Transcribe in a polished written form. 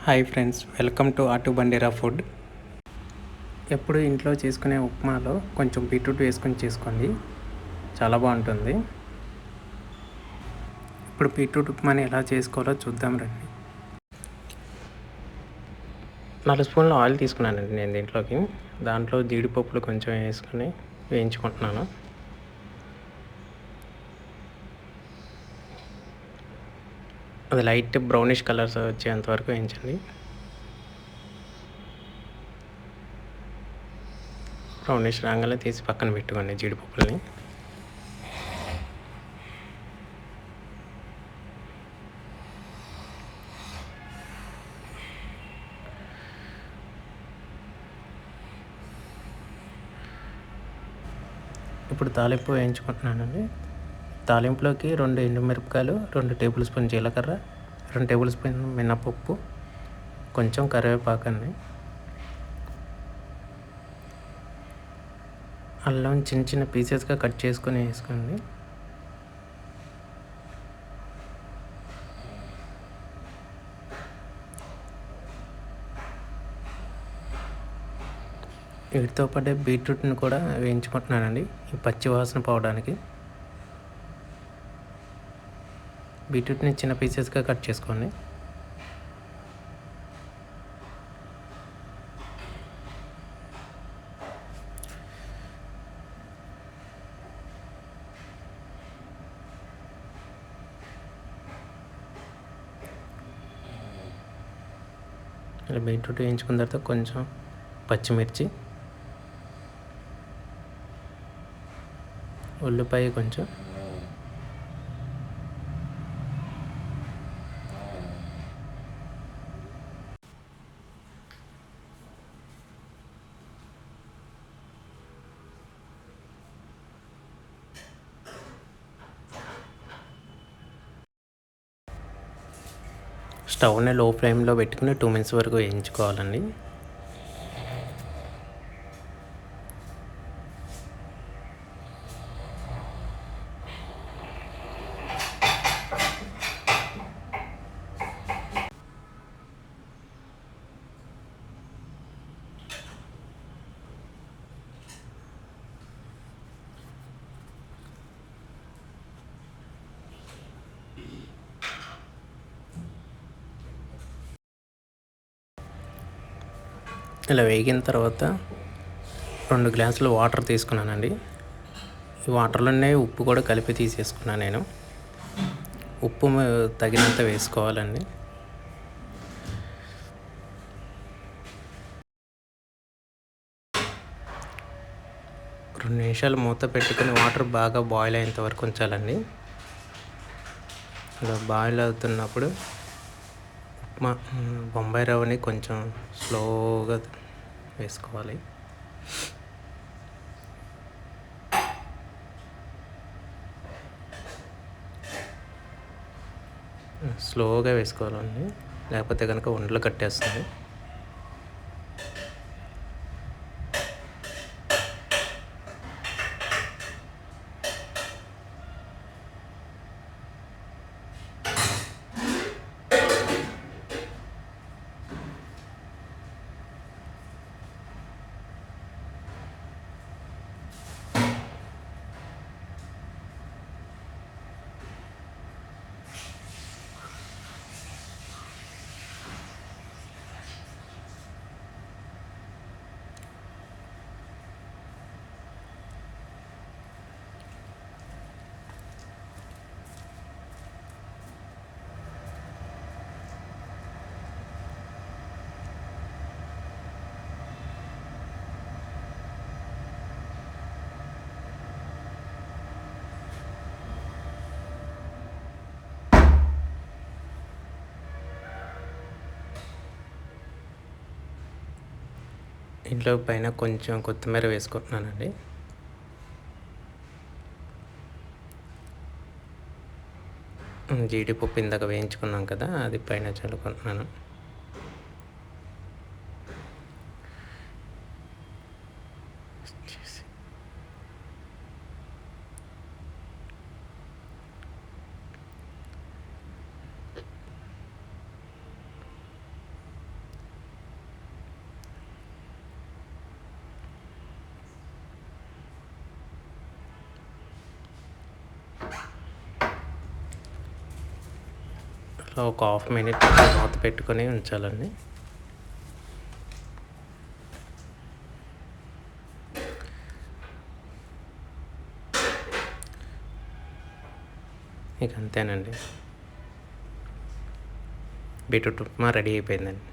Hi friends, welcome to అటు బండిరా food. ఎప్పుడు ఇంట్లో చేసుకునే ఉప్మాలో కొంచెం బీట్రూట్ వేసుకొని చేసుకోండి, చాలా బాగుంటుంది. ఇప్పుడు బీట్రూట్ ఉప్మాని ఎలా చేసుకోవాలో చూద్దాం రండి. 4 స్పూన్ల ఆయిల్ తీసుకున్నానండి నేను దీంట్లోకి. దాంట్లో జీడిపప్పులు కొంచెం వేసుకొని వేయించుకుంటున్నాను. అది లైట్ బ్రౌనిష్ కలర్స్ వచ్చేంత వరకు వేయించండి. బ్రౌనిష్ రాగానే తీసి పక్కన పెట్టుకోండి జీడిపప్పుల్ని. ఇప్పుడు తాలింపు వేయించుకుంటున్నానండి. తాలింపులోకి 2 ఎండుమిరపకాయలు, 2 టేబుల్ స్పూన్ జీలకర్ర, 2 టేబుల్ స్పూన్ మినపప్పు, కొంచెం కరివేపాకండి, అల్లం చిన్న చిన్న పీసెస్గా కట్ చేసుకొని వేసుకోండి. వీటితో పాటే బీట్రూట్ని కూడా వేయించుకుంటున్నానండి, ఈ పచ్చి వాసన పోవడానికి. బీట్రూట్ని చిన్న పీసెస్గా కట్ చేసుకోండి. ఇలా బీట్రూట్ వేయించుకున్న తర్వాత కొంచెం పచ్చిమిర్చి, ఉల్లిపాయ కొంచెం, స్టవ్ని లో ఫ్లేమ్లో పెట్టుకుని 2 మినిట్స్ వరకు వేయించుకోవాలండి. ఇలా వేగిన తర్వాత 2 గ్లాసులు వాటర్ తీసుకున్నానండి. ఈ వాటర్లోనే ఉప్పు కూడా కలిపి తీసేసుకున్నాను నేను. ఉప్పు తగినంత వేసుకోవాలండి. రెండు నిమిషాలు మూత పెట్టుకుని వాటర్ బాగా బాయిల్ అయ్యేంత వరకు ఉంచాలండి. ఇలా బాయిల్ అవుతున్నప్పుడు ఉప్మా బొంబాయి రవ్వని కొంచెం స్లోగా వేసుకోవాలి. స్లోగా వేసుకోవాలండి, లేకపోతే కనుక ఉండలు కట్టేస్తుంది. ఇంట్లో పైన కొంచెం కొత్తిమీర వేసుకుంటున్నానండి. జీడిపప్పు ఇందాక వేయించుకున్నాం కదా, అది పైన చల్లుకుంటున్నాను. ఇలా ఒక హాఫ్ మినిట్ మూత పెట్టుకొని ఉంచాలండి. ఇక అంతేనండి, బీట్రూట్ ఉప్మా రెడీ అయిపోయిందండి.